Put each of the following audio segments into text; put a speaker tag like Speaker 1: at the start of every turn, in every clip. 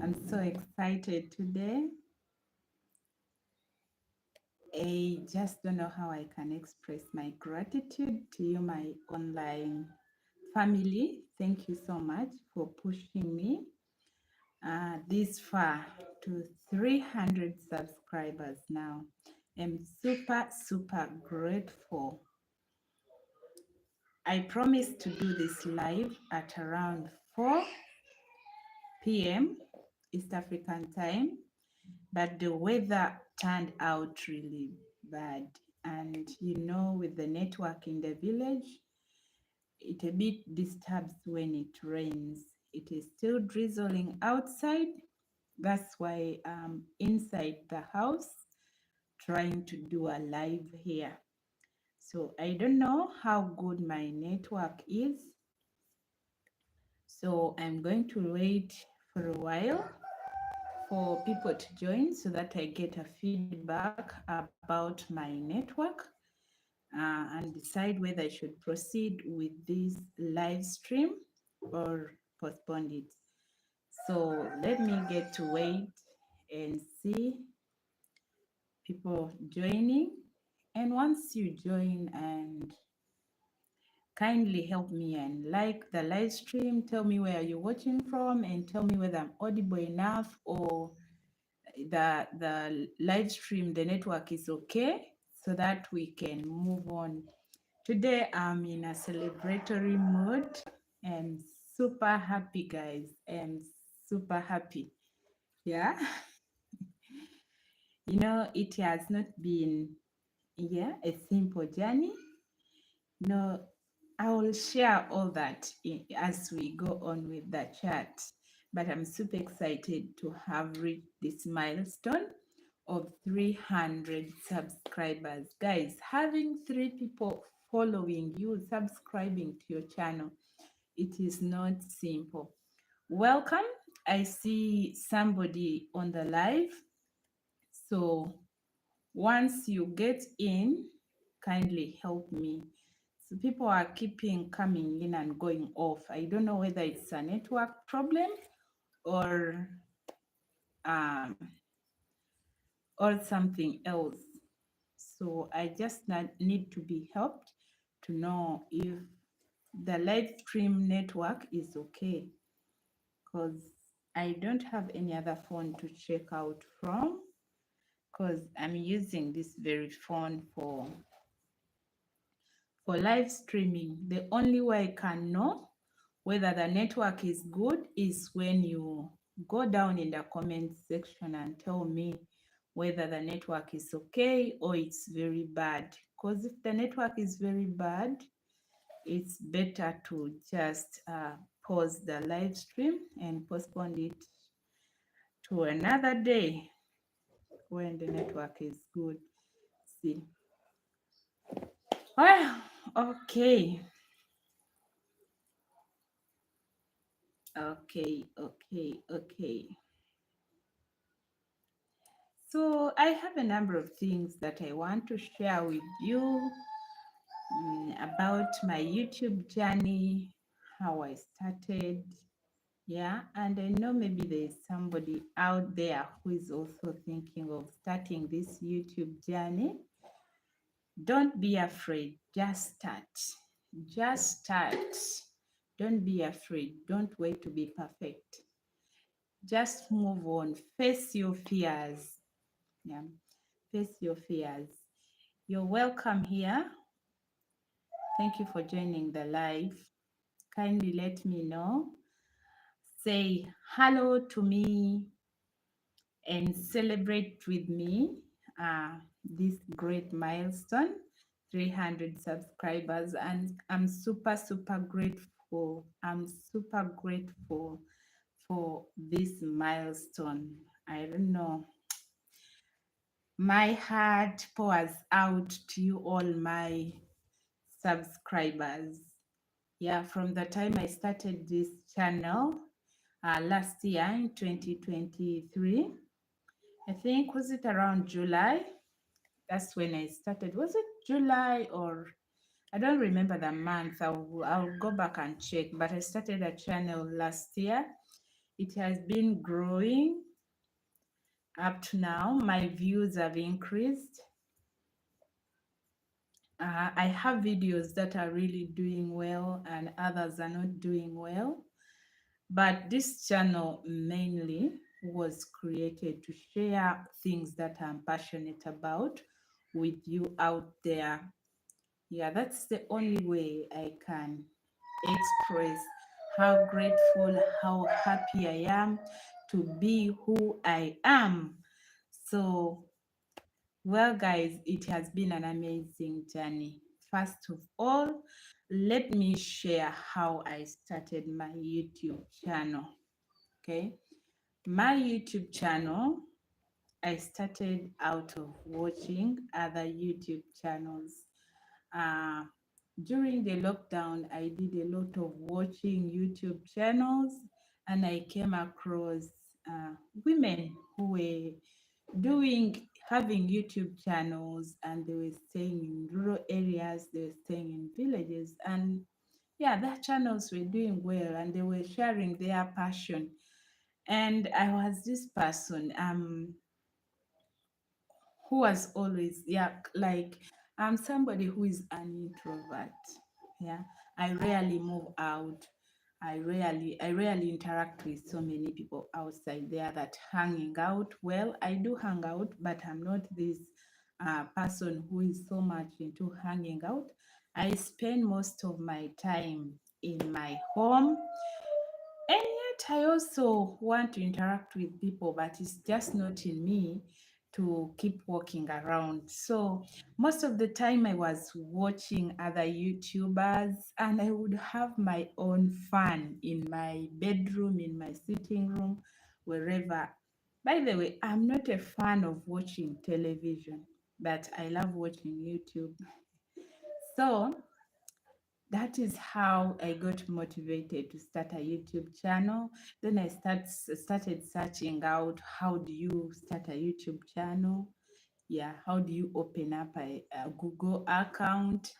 Speaker 1: I'm so excited today. I just don't know how I can express my gratitude to you, my online family. Thank you so much for pushing me this far to 300 subscribers now. I'm super grateful. I promised to do this live at around 4 p.m. East African time, but the weather turned out really bad. And with the network in the village, it a bit disturbs when it rains. It is still drizzling outside. That's why I'm inside the house trying to do a live here. So I don't know how good my network is. So I'm going to wait for a while for people to join so that I get a feedback about my network and decide whether I should proceed with this live stream or postpone it. So let me get to wait and see people joining. And once you join, and kindly help me and like the live stream, tell me where you're watching from, and tell me whether I'm audible enough or the live stream, the network is okay, so that we can move on. Today I'm in a celebratory mood. I'm super happy, guys. I'm super happy. Yeah. It has not been a simple journey. No, I will share all that as we go on with the chat. But I'm super excited to have reached this milestone of 300 subscribers. Guys, having 3 people following you, subscribing to your channel, it is not simple. Welcome. I see somebody on the live. So once you get in, kindly help me. So people are keeping coming in and going off. I don't know whether it's a network problem or um, or something else. So I just need to be helped to know if the live stream network is okay, because I don't have any other phone to check out from, because I'm using this very phone for live streaming. The only way I can know whether the network is good is when you go down in the comment section and tell me whether the network is okay or it's very bad. Because if the network is very bad, it's better to just pause the live stream and postpone it to another day when the network is good. See. Well, okay. Okay. So I have a number of things that I want to share with you about my YouTube journey, how I started. Yeah, and I know maybe there's somebody out there who is also thinking of starting this YouTube journey. Don't be afraid, just start. Just start. Don't be afraid. Don't wait to be perfect. Just move on. Face your fears. Yeah, face your fears. You're welcome here. Thank you for joining the live. Kindly let me know. Say hello to me and celebrate with me this great milestone, 300 subscribers. And I'm super grateful. I'm super grateful for this milestone. I don't know. My heart pours out to you all, my subscribers. Yeah, from the time I started this channel last year in 2023, I think, was it around July? That's when I started. Was it July, or I don't remember the month. I'll go back and check. But I started a channel last year It has been growing up to now. My views have increased. I have videos that are really doing well and others are not doing well. But this channel mainly was created to share things that I'm passionate about with you out there. Yeah, that's the only way I can express how grateful, how happy I am to be who I am. So, well, guys, it has been an amazing journey. First of all, let me share how I started my YouTube channel. Okay, my YouTube channel, I started out of watching other YouTube channels. Uh, During the lockdown, I did a lot of watching YouTube channels, and I came across women who were having YouTube channels, and they were staying in rural areas, they were staying in villages, and yeah, their channels were doing well, and they were sharing their passion. And I was this person who was always, yeah, like I'm somebody who is an introvert. Yeah, I rarely move out. I rarely interact with so many people outside there that hanging out. Well, I do hang out, but I'm not this person who is so much into hanging out. I spend most of my time in my home, and yet I also want to interact with people, but it's just not in me to keep walking around. So most of the time I was watching other YouTubers, and I would have my own fun in my bedroom, in my sitting room, wherever. By the way, I'm not a fan of watching television, but I love watching YouTube. So that is how I got motivated to start a YouTube channel. Then I started searching out, how do you start a YouTube channel? Yeah, how do you open up a Google account?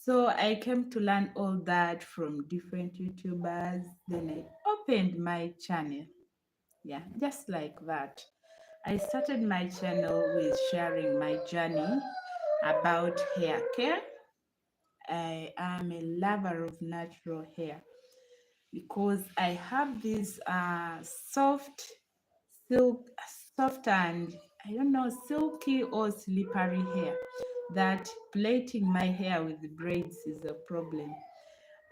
Speaker 1: So I came to learn all that from different YouTubers. Then I opened my channel. Yeah, just like that. I started my channel with sharing my journey about hair care. I am a lover of natural hair because I have this silk, soft and I don't know, silky or slippery hair that plaiting my hair with braids is a problem.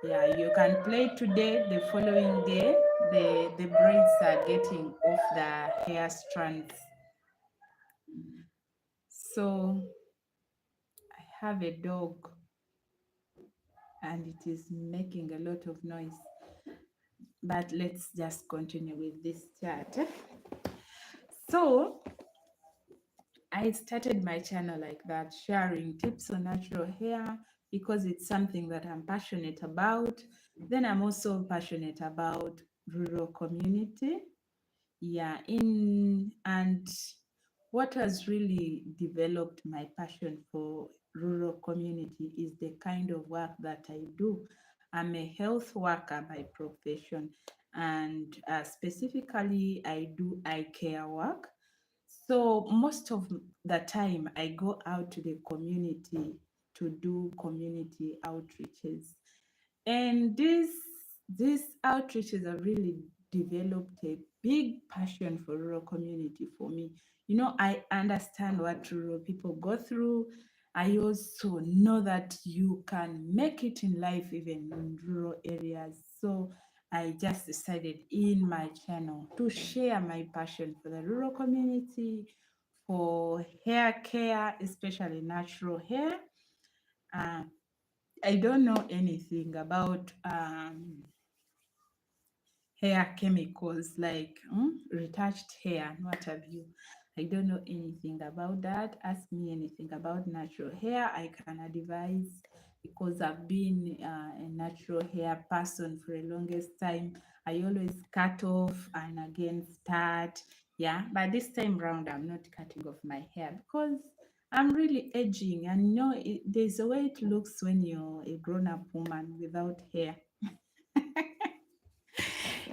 Speaker 1: Yeah, you can plait today, the following day, the braids are getting off the hair strands. So I have a dog and it is making a lot of noise. But let's just continue with this chat. So I started my channel like that, sharing tips on natural hair because it's something that I'm passionate about. Then I'm also passionate about rural community. Yeah, in and what has really developed my passion for rural community is the kind of work that I do. I'm a health worker by profession, and specifically, I do eye care work. So most of the time, I go out to the community to do community outreaches. And these outreaches have really developed a big passion for rural community for me. You know, I understand what rural people go through. I also know that you can make it in life even in rural areas. So I just decided in my channel to share my passion for the rural community, for hair care, especially natural hair. Uh, I don't know anything about hair chemicals like retouched hair and what have you. I don't know anything about that. Ask me anything about natural hair, I can advise because I've been a natural hair person for the longest time. I always cut off and again start. Yeah, but this time round, I'm not cutting off my hair because I'm really aging, and you know, there's a way it looks when you're a grown up woman without hair.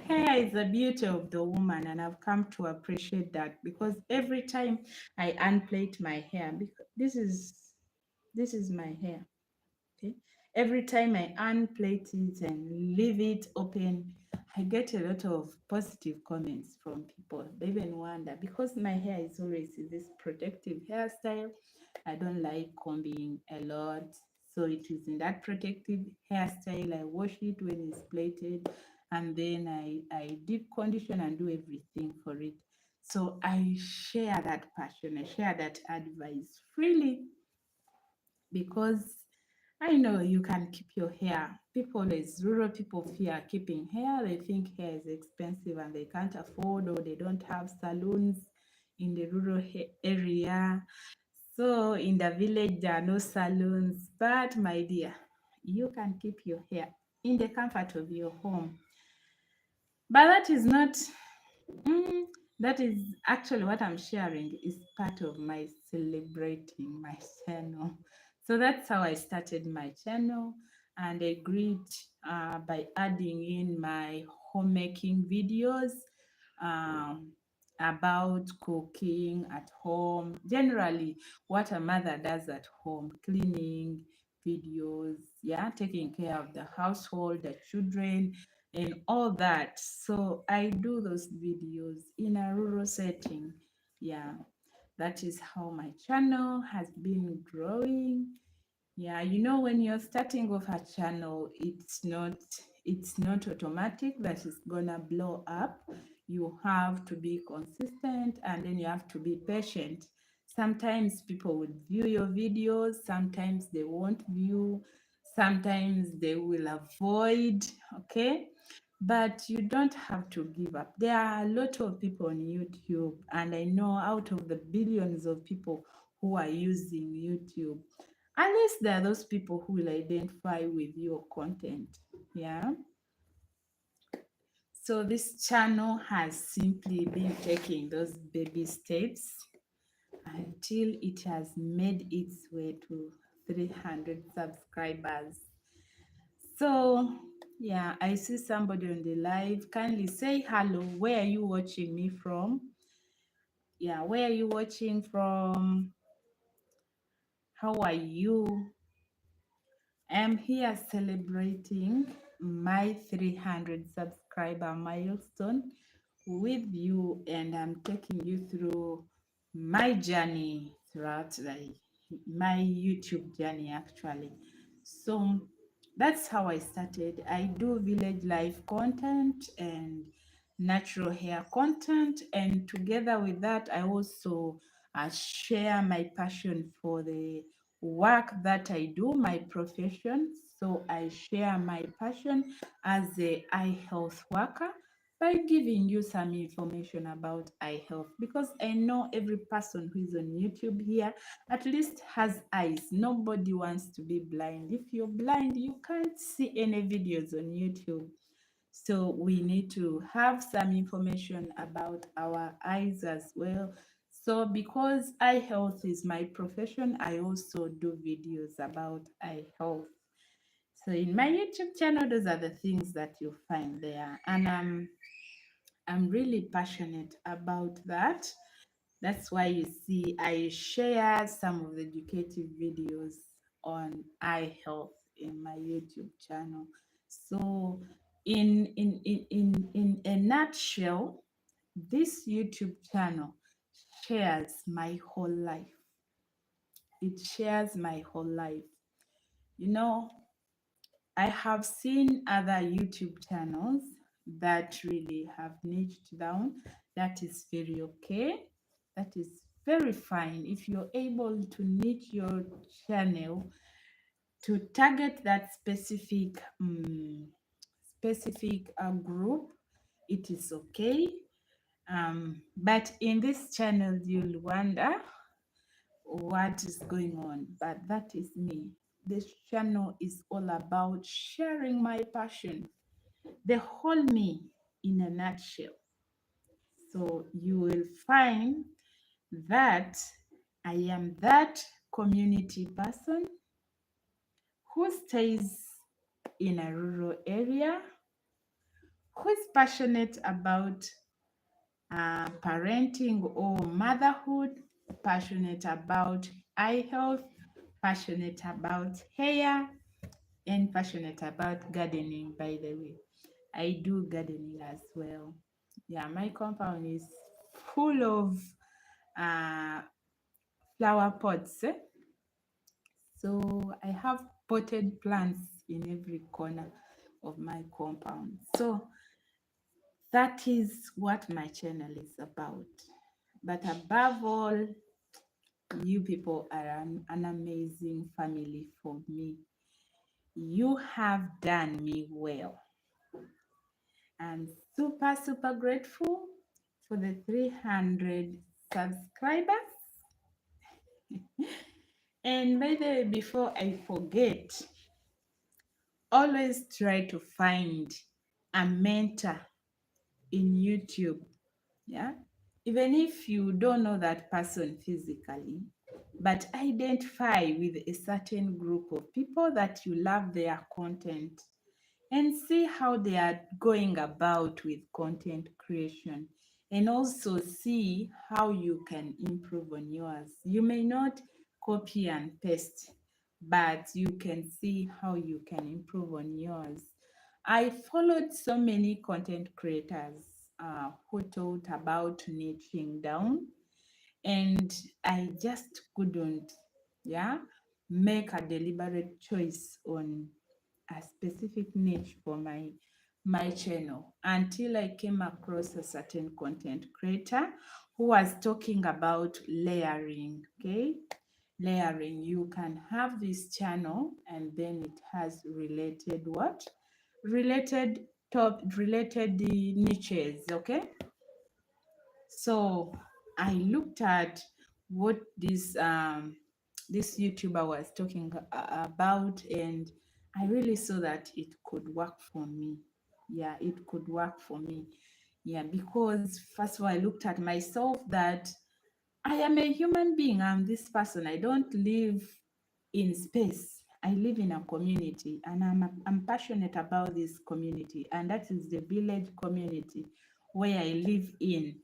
Speaker 1: Hair is the beauty of the woman, and I've come to appreciate that because every time I unplait my hair, because this is my hair. Okay. Every time I unplait it and leave it open, I get a lot of positive comments from people. They even wonder because my hair is always in this protective hairstyle. I don't like combing a lot. So it is in that protective hairstyle. I wash it when it's plaited and then I deep condition and do everything for it. So I share that passion, I share that advice freely because I know you can keep your hair. People, as rural people, fear keeping hair. They think hair is expensive and they can't afford, or they don't have salons in the rural area. So in the village, there are no salons. But my dear, you can keep your hair in the comfort of your home. But that is not Mm, that is actually what I'm sharing is part of my celebrating my channel. So that's how I started my channel, and I agreed by adding in my homemaking videos um, about cooking at home, generally what a mother does at home, cleaning videos, yeah, taking care of the household, the children, and all that. So I do those videos in a rural setting. Yeah, that is how my channel has been growing. Yeah, when you're starting off a channel, it's not automatic that it's gonna blow up. You have to be consistent and then you have to be patient. Sometimes people will view your videos, sometimes they won't view, sometimes they will avoid, okay? But you don't have to give up. There are a lot of people on YouTube, and I know out of the billions of people who are using YouTube, at least there are those people who will identify with your content. Yeah. So this channel has simply been taking those baby steps until it has made its way to 300 subscribers. So, yeah, I see somebody on the live. Kindly say hello. Where are you watching me from? Yeah, where are you watching from? How are you? I'm here celebrating my 300 subscriber milestone with you, and I'm taking you through my journey throughout my YouTube journey actually. So that's how I started. I do village life content and natural hair content, and together with that, I also share my passion for the work that I do, my profession. So I share my passion as a eye health worker by giving you some information about eye health, because I know every person who is on YouTube here at least has eyes. Nobody wants to be blind. If you're blind, you can't see any videos on YouTube. So we need to have some information about our eyes as well. So because eye health is my profession, I also do videos about eye health. So in my YouTube channel, those are the things that you find there. And I'm really passionate about that. That's why you see I share some of the educative videos on eye health in my YouTube channel. So in a nutshell, this YouTube channel shares my whole life. It shares my whole life. You know, I have seen other YouTube channels that really have niched down. That is very okay. That is very fine. If you're able to niche your channel to target that specific group, it is okay. But in this channel, you'll wonder what is going on, but that is me. This channel is all about sharing my passion, the whole me in a nutshell. So you will find that I am that community person who stays in a rural area, who is passionate about parenting or motherhood, passionate about eye health, passionate about hair, and passionate about gardening, by the way. I do gardening as well. Yeah, my compound is full of uh, flower pots. So I have potted plants in every corner of my compound. So that is what my channel is about. But above all, you people are an amazing family for me. You have done me well. I'm super, super grateful for the 300 subscribers. And by the way, before I forget, always try to find a mentor in YouTube. Yeah. Even if you don't know that person physically, but identify with a certain group of people that you love their content and see how they are going about with content creation, and also see how you can improve on yours. You may not copy and paste, but you can see how you can improve on yours. I followed so many content creators who talked about niching down, and I just couldn't, yeah, make a deliberate choice on a specific niche for my channel until I came across a certain content creator who was talking about layering. Okay, layering, you can have this channel and then it has related what, related the niches. Okay, so I looked at what this YouTuber was talking about, and I really saw that it could work for me. Yeah, it could work for me. Yeah, because first of all, I looked at myself that I am a human being. I'm this person. I don't live in space. I live in a community, and I'm passionate about this community, and that is the village community where I live in.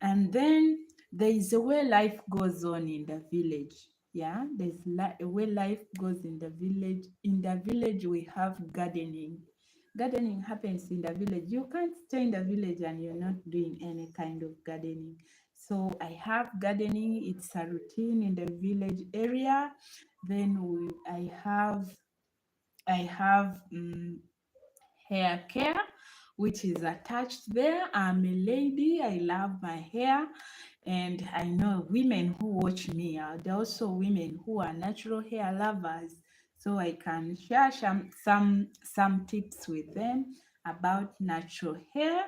Speaker 1: And then there is a way life goes on in the village. Yeah, there's a way life goes in the village. In the village, we have gardening. Gardening happens in the village. You can't stay in the village and you're not doing any kind of gardening. So I have gardening. It's a routine in the village area. Then I have hair care, which is attached there. I'm a lady. I love my hair, and I know women who watch me. There are also women who are natural hair lovers, so I can share some tips with them about natural hair.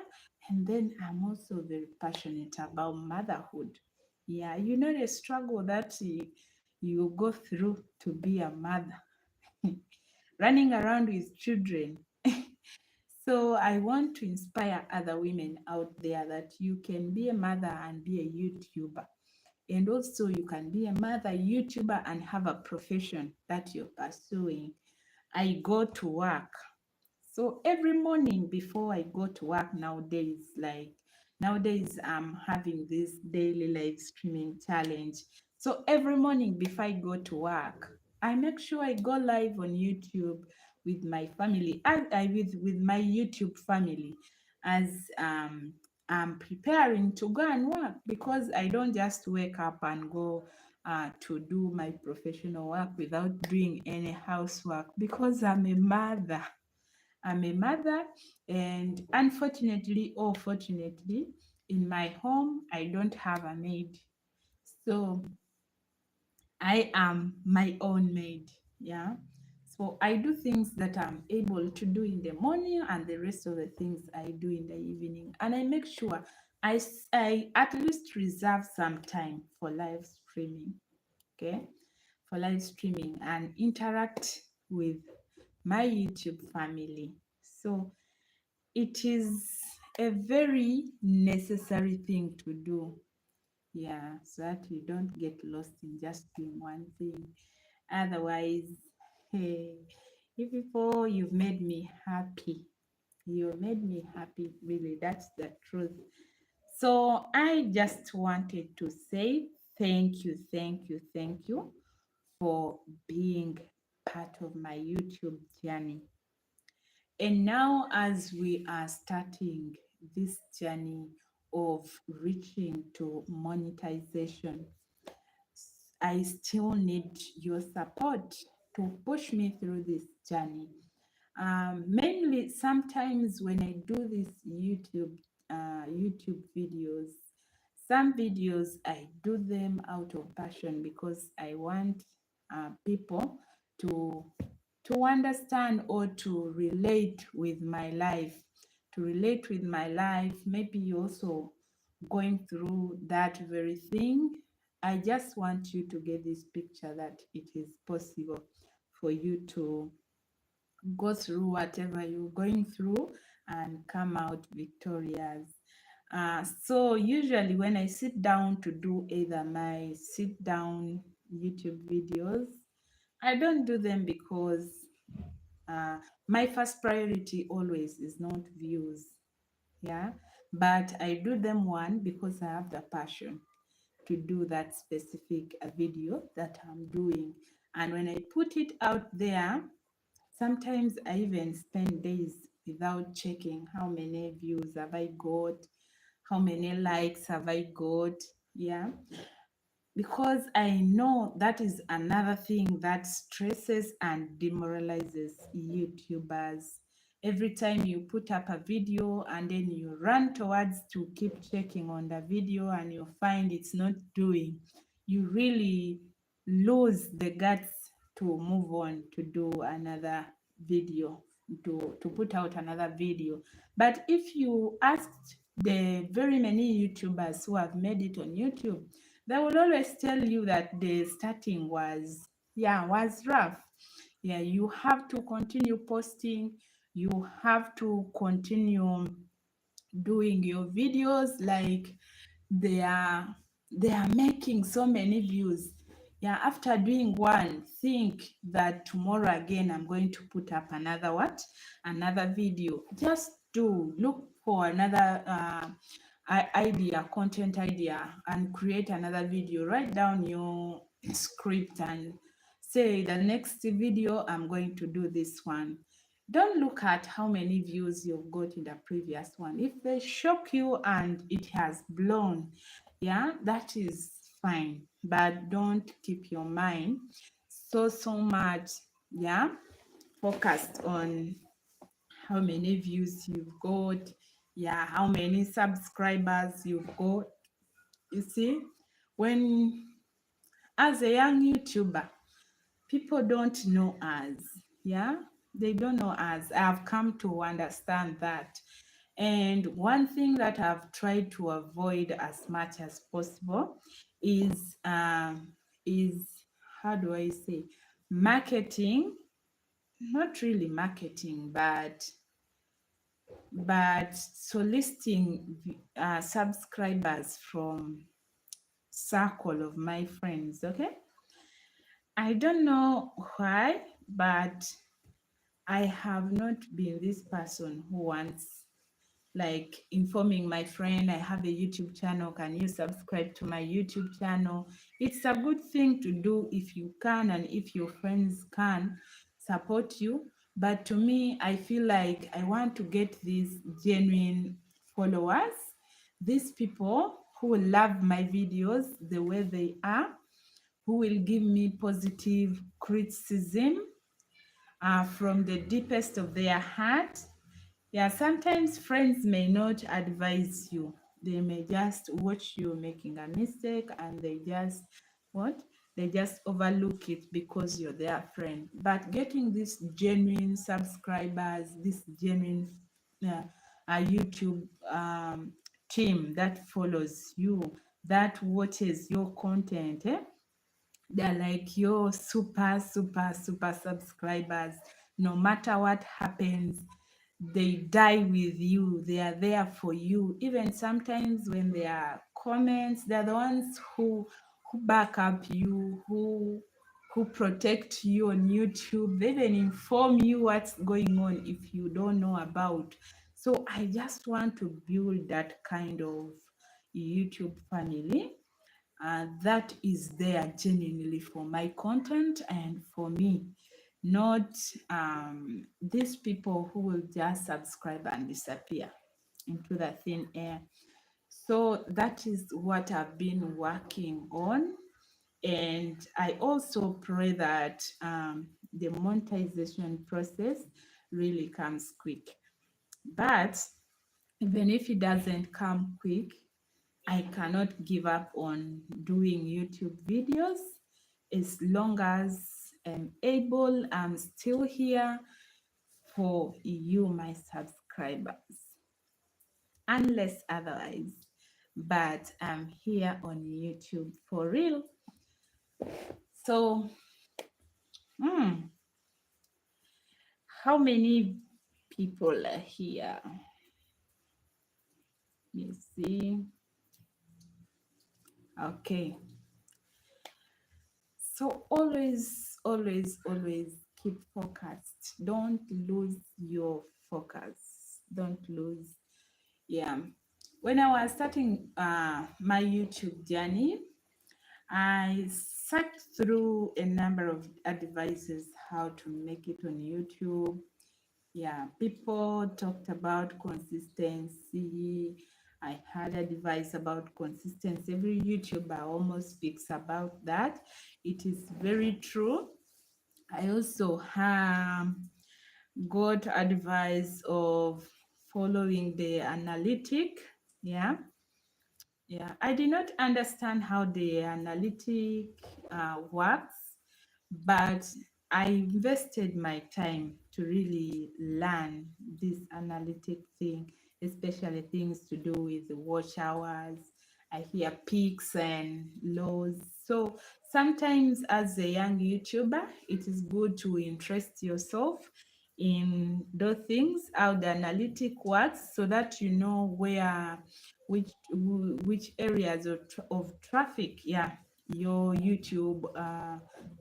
Speaker 1: And then I'm also very passionate about motherhood. Yeah, you know the struggle that you go through to be a mother, running around with children. So I want to inspire other women out there that you can be a mother and be a YouTuber. And also you can be a mother YouTuber and have a profession that you're pursuing. I go to work. So every morning before I go to work nowadays I'm having this daily live streaming challenge. So every morning before I go to work, I make sure I go live on YouTube with my family, with my YouTube family, as I'm preparing to go and work, because I don't just wake up and go to do my professional work without doing any housework, because I'm a mother, and unfortunately or fortunately, in my home, I don't have a maid. So I am my own maid. Yeah. So I do things that I'm able to do in the morning, and the rest of the things I do in the evening. And I make sure I at least reserve some time for live streaming. Okay. For live streaming and interact with my YouTube family. So it is a very necessary thing to do. Yeah, so that you don't get lost in just doing one thing. Otherwise, hey, you people, you've made me happy. You made me happy, really. That's the truth. So I just wanted to say thank you, thank you, thank you for being part of my YouTube journey. And now, as we are starting this journey of reaching to monetization, I still need your support to push me through this journey. Mainly, sometimes when I do these YouTube videos, some videos I do them out of passion because I want people to understand or to relate with my life, maybe you also going through that very thing. I just want you to get this picture that it is possible for you to go through whatever you're going through and come out victorious. So usually when I sit down to do either my sit down YouTube videos, I don't do them because my first priority always is not views. Yeah, but I do them, one, because I have the passion to do that specific video that I'm doing. And when I put it out there, sometimes I even spend days without checking how many views have I got, how many likes have I got. Yeah, because I know that is another thing that stresses and demoralizes YouTubers. Every time you put up a video and then you run towards to keep checking on the video and you find it's not doing, you really lose the guts to move on to do another video, to put out another video. But if you asked the very many YouTubers who have made it on YouTube, they will always tell you that the starting was rough. Yeah, you have to continue posting, you have to continue doing your videos, like they are making so many views. Yeah, after doing one, think that tomorrow again I'm going to put up another video. Just do look for another content idea, and create another video. Write down your script and say, the next video I'm going to do this one. Don't look at how many views you've got in the previous one. If they shock you and it has blown, yeah, that is fine. But don't keep your mind so much, yeah, focused on how many views you've got, yeah, how many subscribers you've got. You see, when, as a young YouTuber, people don't know us. Yeah, they don't know us. I've come to understand that. And one thing that I've tried to avoid as much as possible is how do I say, marketing, not really marketing, but soliciting subscribers from circle of my friends. Okay, I don't know why, but I have not been this person who wants, like, informing my friend, I have a YouTube channel, can you subscribe to my YouTube channel? It's a good thing to do if you can and if your friends can support you. But to me, I feel like I want to get these genuine followers, these people who will love my videos the way they are, who will give me positive criticism from the deepest of their heart. Yeah, sometimes friends may not advise you. They may just watch you making a mistake and they just what? They just overlook it because you're their friend. But getting these genuine subscribers, this genuine uh, YouTube team that follows you, that watches your content, they're like your super subscribers. No matter what happens, they die with you. They are there for you. Even sometimes when there are comments, they're the ones who back up you, who who protect you on YouTube. They even inform you what's going on if you don't know about. So I just want to build that kind of YouTube family that is there genuinely for my content and for me, not these people who will just subscribe and disappear into the thin air. So that is what I've been working on. And I also pray that the monetization process really comes quick. But even if it doesn't come quick, I cannot give up on doing YouTube videos. As long as I'm able, I'm still here for you, my subscribers, unless otherwise. But I'm here on YouTube for real. So, how many people are here? You see? Okay. So always, always, always keep focused. Don't lose your focus. Don't lose. Yeah. When I was starting my YouTube journey, I searched through a number of advices how to make it on YouTube. Yeah, people talked about consistency. I had advice about consistency. Every YouTuber almost speaks about that. It is very true. I also got advice of following the analytic. Yeah. Yeah, I did not understand how the analytic works, but I invested my time to really learn this analytic thing, especially things to do with the watch hours. I hear peaks and lows. So sometimes as a young YouTuber, it is good to interest yourself in those things, how the analytic works, so that you know where which areas of traffic, yeah, your YouTube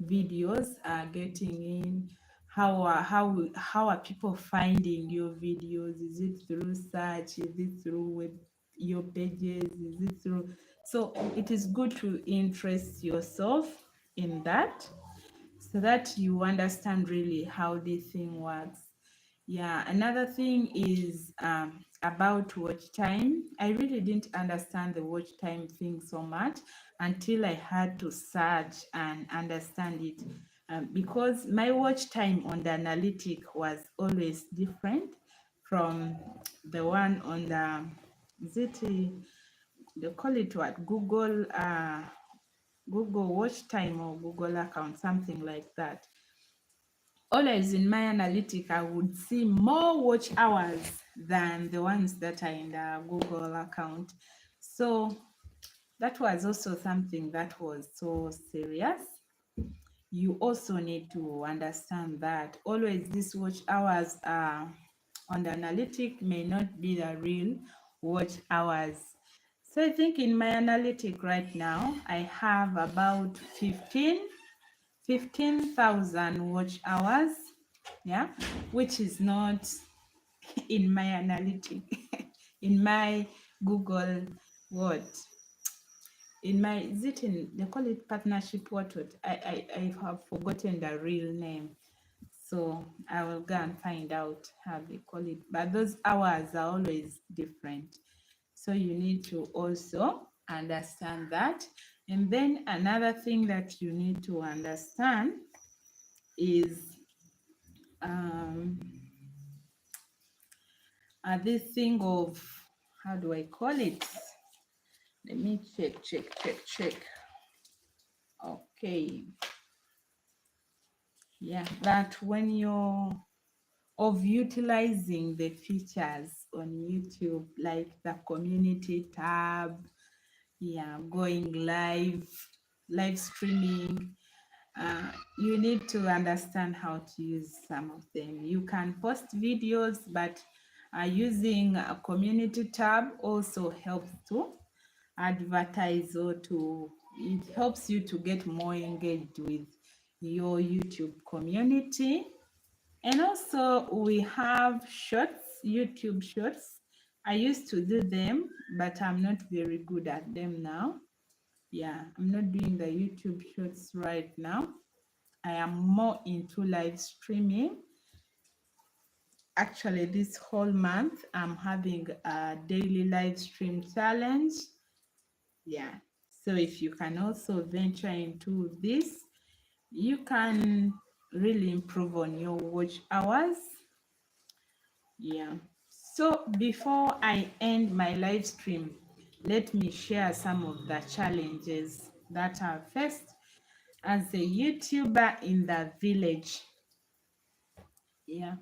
Speaker 1: videos are getting in. How are people finding your videos? Is it through search? Is it through your pages? Is it through? So it is good to interest yourself in that, so that you understand really how this thing works. Yeah, another thing is about watch time. I really didn't understand the watch time thing so much until I had to search and understand it, because my watch time on the analytic was always different from the one on the, is it, they call it what, Google watch time or Google account, something like that. Always in my analytic, I would see more watch hours than the ones that are in the Google account. So that was also something that was so serious. You also need to understand that always these watch hours on the analytic may not be the real watch hours. So I think in my analytic right now, I have about 15,000 watch hours, yeah, which is not in my analytic, in my Google what, in my, is it in, they call it partnership what, I have forgotten the real name. So I will go and find out how they call it. But those hours are always different. So you need to also understand that. And then another thing that you need to understand is this thing of, how do I call it? Let me check. Okay. Yeah, that when you're of utilizing the features on YouTube, like the community tab, yeah, going live streaming, you need to understand how to use some of them. You can post videos, but using a community tab also helps to advertise, or to, it helps you to get more engaged with your YouTube community. And also we have shorts, YouTube shorts. I used to do them, but I'm not very good at them now. Yeah, I'm not doing the YouTube shorts right now. I am more into live streaming. Actually, this whole month, I'm having a daily live stream challenge. Yeah, so if you can also venture into this, you can really improve on your watch hours. Yeah. So before I end my live stream, let me share some of the challenges that I faced as a YouTuber in the village. Yeah.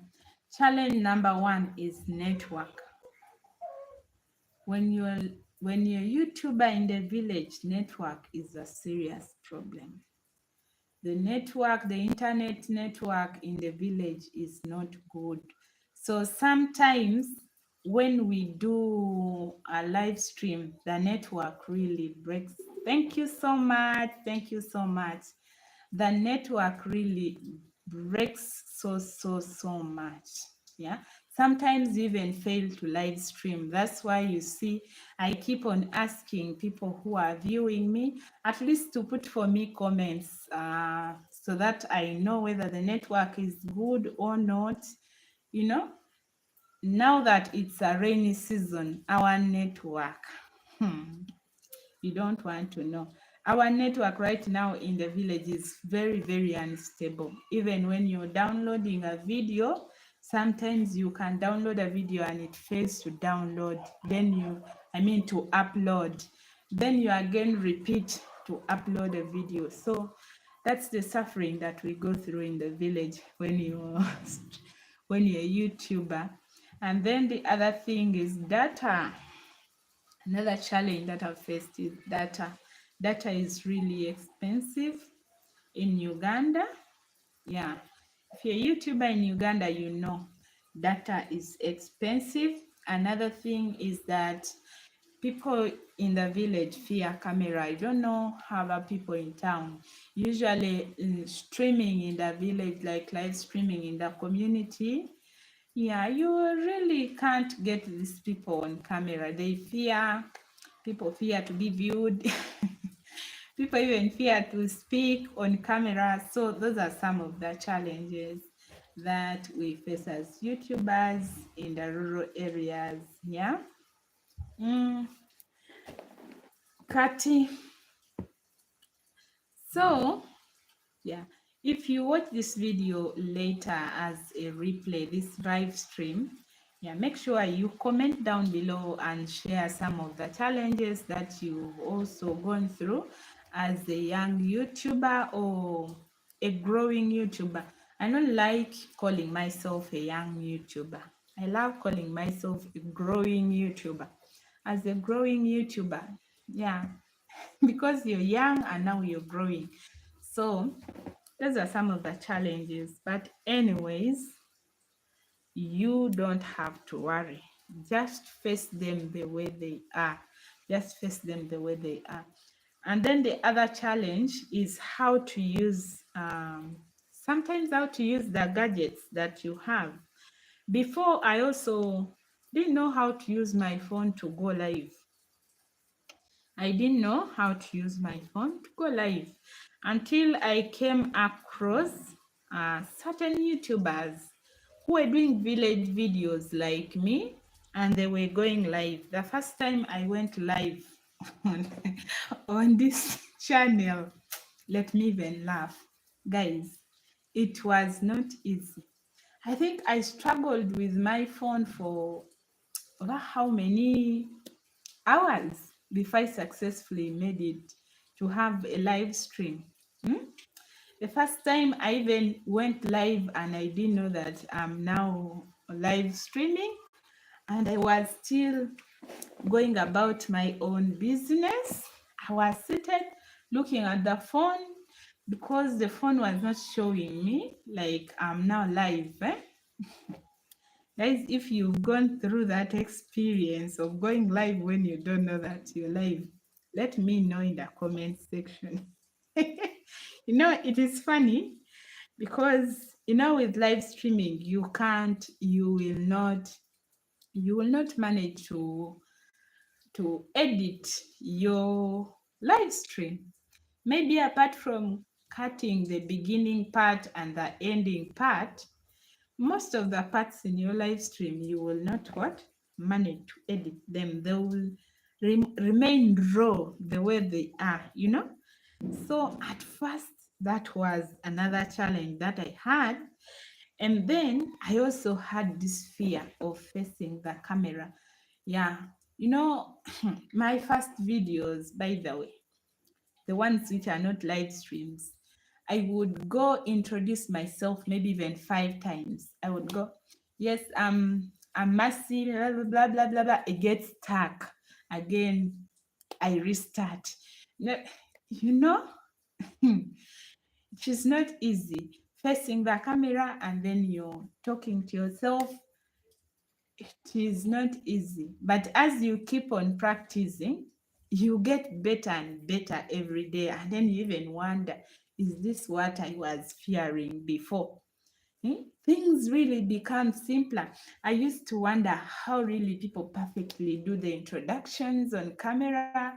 Speaker 1: Challenge number one is network. When you're YouTuber in the village, network is a serious problem. The network, the internet network in the village is not good. So sometimes when we do a live stream, the network really breaks. Thank you so much. Thank you so much. The network really breaks so much. Yeah. Sometimes you even fail to live stream. That's why you see I keep on asking people who are viewing me at least to put for me comments so that I know whether the network is good or not. You know, now that it's a rainy season, our network, you don't want to know. Our network right now in the village is very unstable. Even when you're downloading a video, sometimes you can download a video and it fails to download. Then to upload. Then you again repeat to upload a video. So that's the suffering that we go through in the village when you're a YouTuber. And then the other thing is data. Another challenge that I've faced is data. Data is really expensive in Uganda. Yeah. If you're a YouTuber in Uganda, you know data is expensive. Another thing is that people in the village fear camera. I don't know how about people in town. Usually streaming in the village, like live streaming in the community, yeah, you really can't get these people on camera. People fear to be viewed. People even fear to speak on camera. So those are some of the challenges that we face as YouTubers in the rural areas. Yeah. Kati. So, yeah, if you watch this video later as a replay, this live stream, yeah, make sure you comment down below and share some of the challenges that you've also gone through as a young YouTuber or a growing YouTuber. I don't like calling myself a young YouTuber. I love calling myself a growing YouTuber. As a growing YouTuber, yeah, because you're young and now you're growing. So those are some of the challenges. But anyways, you don't have to worry. Just face them the way they are. Just face them the way they are. And then the other challenge is how to use, sometimes how to use the gadgets that you have. Before, I also didn't know how to use my phone to go live. I didn't know how to use my phone to go live until I came across certain YouTubers who were doing village videos like me, and they were going live. The first time I went live on this channel, let me even laugh. Guys, it was not easy. I think I struggled with my phone for over how many hours before I successfully made it to have a live stream. The first time I even went live and I didn't know that I'm now live streaming, and I was still going about my own business. I was seated looking at the phone because the phone was not showing me like I'm now live. Guys, if you've gone through that experience of going live when you don't know that you're live, let me know in the comment section. You know, it is funny. because with live streaming you will not manage to edit your live stream. Maybe apart from cutting the beginning part and the ending part, most of the parts in your live stream you will not manage to edit them. They will remain raw the way they are. So at first that was another challenge that I had. And then I also had this fear of facing the camera. Yeah, my first videos, by the way, the ones which are not live streams, I would go introduce myself maybe even 5 times. I would go, yes, I'm Mercy, blah, blah, blah, blah, blah, blah. It gets stuck. Again, I restart. No, you know, it is not easy facing the camera and then you're talking to yourself. It is not easy, but as you keep on practicing, you get better and better every day, and then you even wonder, is this what I was fearing before? Things really become simpler. I used to wonder how really people perfectly do the introductions on camera.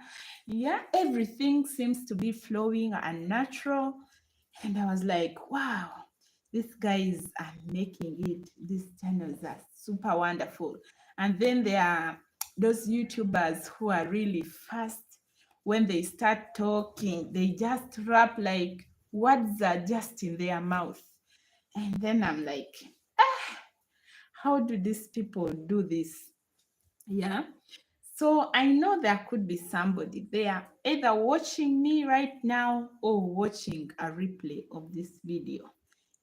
Speaker 1: Yeah, everything seems to be flowing and natural. And I was like, wow, these guys are making it. These channels are super wonderful. And then there are those YouTubers who are really fast. When they start talking, they just rap like words are just in their mouth. And then I'm like, how do these people do this? Yeah. So I know there could be somebody there either watching me right now or watching a replay of this video.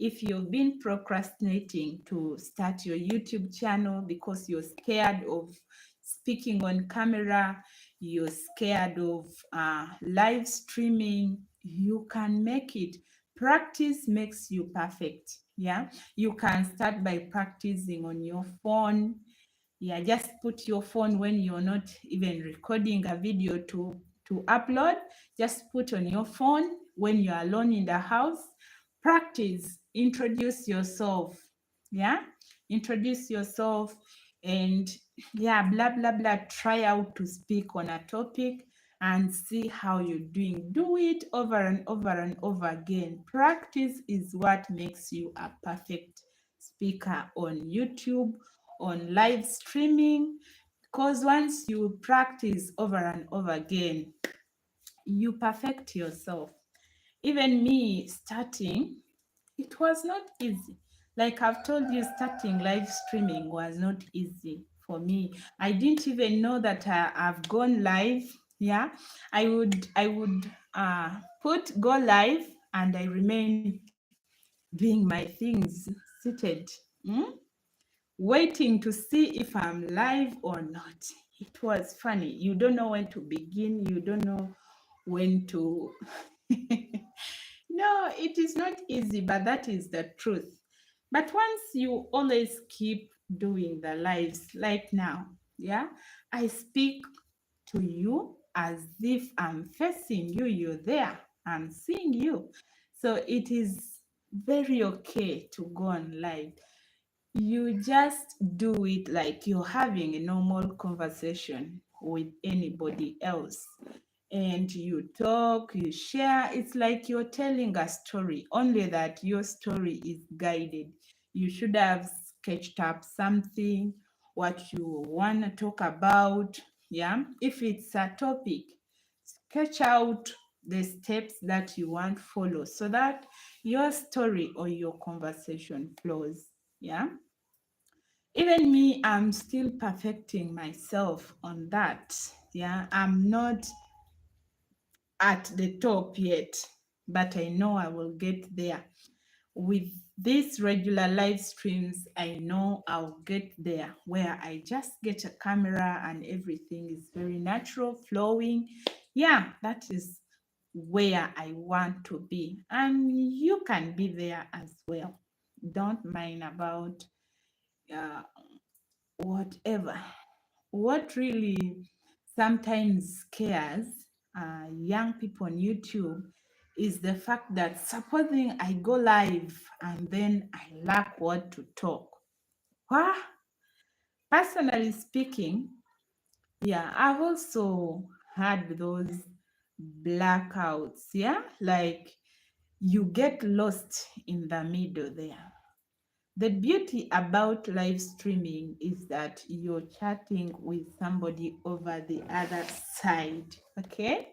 Speaker 1: If you've been procrastinating to start your YouTube channel because you're scared of speaking on camera, you're scared of live streaming, you can make it. Practice makes you perfect. Yeah, you can start by practicing on your phone. Yeah, just put your phone when you're not even recording a video to upload. Just put on your phone when you're alone in the house. Practice, introduce yourself. Yeah, introduce yourself, and yeah, blah blah blah. Try out to speak on a topic and see how you're doing. Do it over and over and over again. Practice is what makes you a perfect speaker on YouTube, on live streaming, because once you practice over and over again, you perfect yourself. Even me starting, it was not easy. Like I've told you, starting live streaming was not easy for me. I didn't even know that I've gone live. Yeah, I would put go live and I remain doing my things seated. Mm? Waiting to see if I'm live or not. It was funny. You don't know when to begin, you don't know when to. No, it is not easy, but that is the truth. But once you always keep doing the lives, like now, yeah, I speak to you as if I'm facing you, you're there, I'm seeing you. So it is very okay to go on live. You just do it like you're having a normal conversation with anybody else. And you talk, you share. It's like you're telling a story, only that your story is guided. You should have sketched up something, what you want to talk about. Yeah. If it's a topic, sketch out the steps that you want to follow so that your story or your conversation flows. Yeah. Even me, I'm still perfecting myself on that. Yeah, I'm not at the top yet, but I know I will get there. With these regular live streams, I know I'll get there where I just get a camera and everything is very natural, flowing. Yeah, that is where I want to be. And you can be there as well. Don't mind about uh, whatever. What really sometimes scares young people on YouTube is the fact that supposing I go live and then I lack what to talk. Wah! Personally speaking, yeah, I've also had those blackouts, yeah, like you get lost in the middle there. The beauty about live streaming is that you're chatting with somebody over the other side, okay?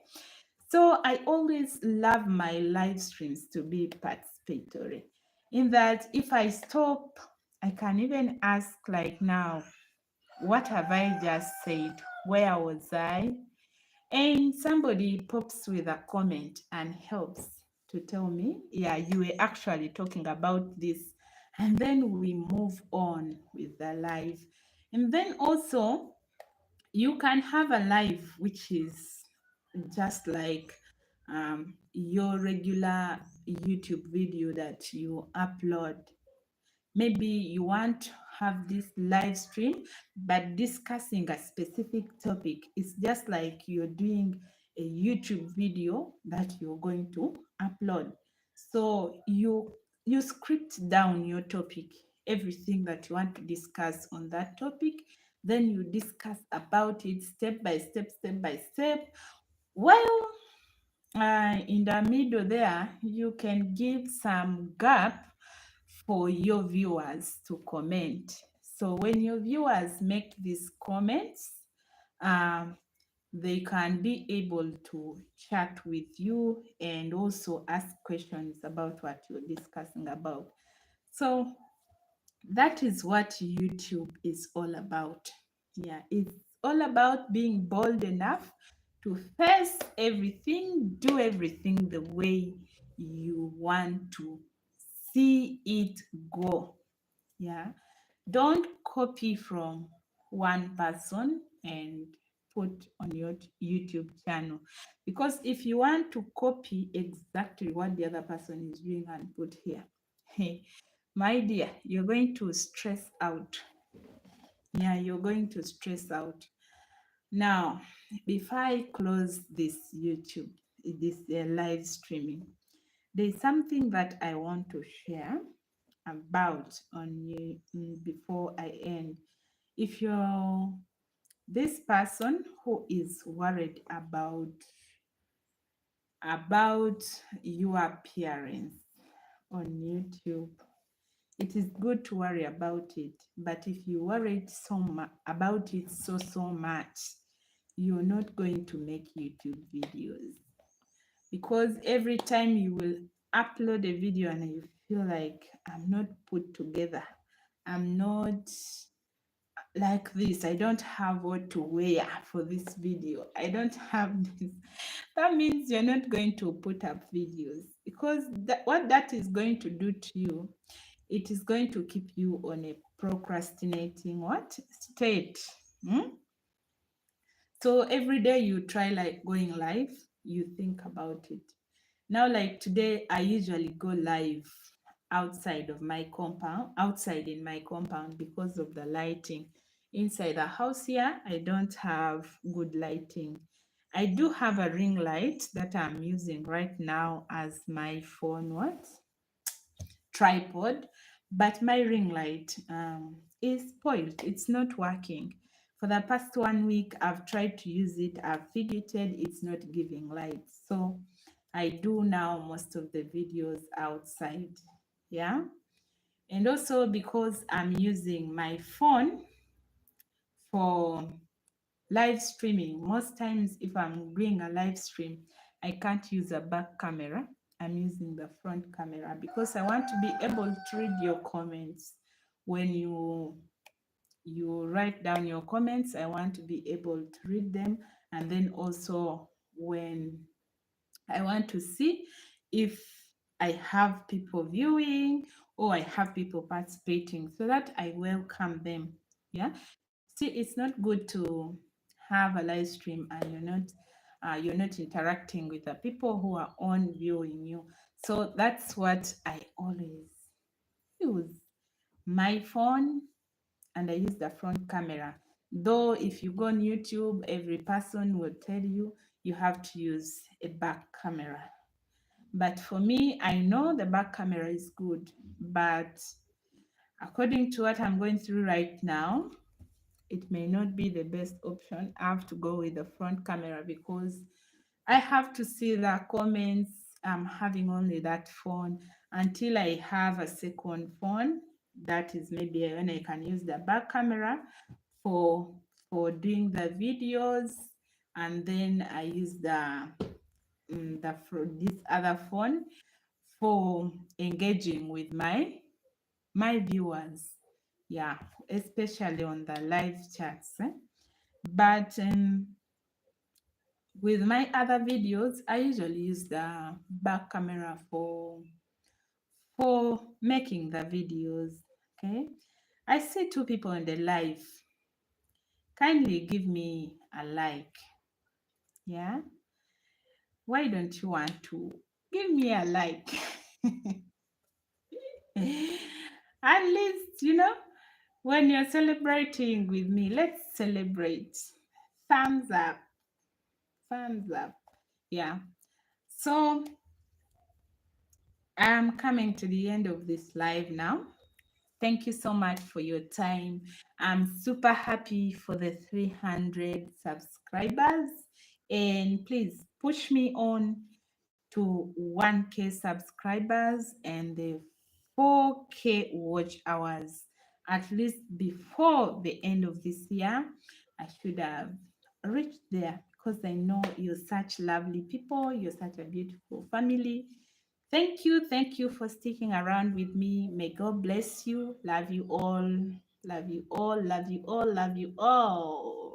Speaker 1: So I always love my live streams to be participatory. In that, if I stop, I can even ask, like now, what have I just said? Where was I? And somebody pops with a comment and helps to tell me, yeah, you were actually talking about this. And then we move on with the live. And then also, you can have a live which is just like your regular YouTube video that you upload. Maybe you want to have this live stream, but discussing a specific topic. It's just like you're doing a YouTube video that you're going to upload. So you script down your topic, everything that you want to discuss on that topic. Then you discuss about it step by step. While in the middle there, you can give some gap for your viewers to comment. So when your viewers make these comments, um, they can be able to chat with you and also ask questions about what you're discussing about. So that is what YouTube is all about. Yeah, it's all about being bold enough to face everything, do everything the way you want to see it go. Yeah, don't copy from one person and put on your YouTube channel, because if you want to copy exactly what the other person is doing and put here, hey, my dear, you're going to stress out. Yeah, you're going to stress out. Now, before I close this YouTube, this live streaming, there's something that I want to share about on you before I end. If you're this person who is worried about your appearance on YouTube, it is good to worry about it. But if you worried about it so much, you're not going to make YouTube videos, because every time you will upload a video and you feel like, I'm not put together, I'm not like this, I don't have what to wear for this video, I don't have this, that means you're not going to put up videos, because what that is going to do to you, it is going to keep you on a procrastinating what state. So every day you try like going live, you think about it. Now, like today, I usually go live outside of my compound, outside in my compound, because of the lighting. Inside the house here, I don't have good lighting. I do have a ring light that I'm using right now as my phone tripod, but my ring light is spoiled. It's not working. For the past 1 week, I've tried to use it. I've fidgeted. It's not giving light. So I do now most of the videos outside. Yeah. And also because I'm using my phone for live streaming, most times if I'm doing a live stream, I can't use a back camera. I'm using the front camera because I want to be able to read your comments. When you write down your comments, I want to be able to read them. And then also when I want to see if I have people viewing or I have people participating, so that I welcome them. Yeah. See, it's not good to have a live stream and you're not interacting with the people who are on viewing you. So that's what I always use. My phone, and I use the front camera. Though if you go on YouTube, every person will tell you you have to use a back camera. But for me, I know the back camera is good, but according to what I'm going through right now, it may not be the best option. I have to go with the front camera because I have to see the comments. I'm having only that phone until I have a second phone. That is maybe when I can use the back camera for doing the videos, and then I use this other phone for engaging with my viewers. Yeah, especially on the live chats. But with my other videos, I usually use the back camera for making the videos. Okay, I see two people in the live. Kindly give me a like. Yeah, why don't you want to give me a like? At least, when you're celebrating with me, let's celebrate. Thumbs up, thumbs up. Yeah. So I'm coming to the end of this live now. Thank you so much for your time. I'm super happy for the 300 subscribers. And please push me on to 1K subscribers and the 4K watch hours. At least before the end of this year, I should have reached there because I know you're such lovely people. You're such a beautiful family. Thank you. Thank you for sticking around with me. May God bless you. Love you all. Love you all. Love you all. Love you all.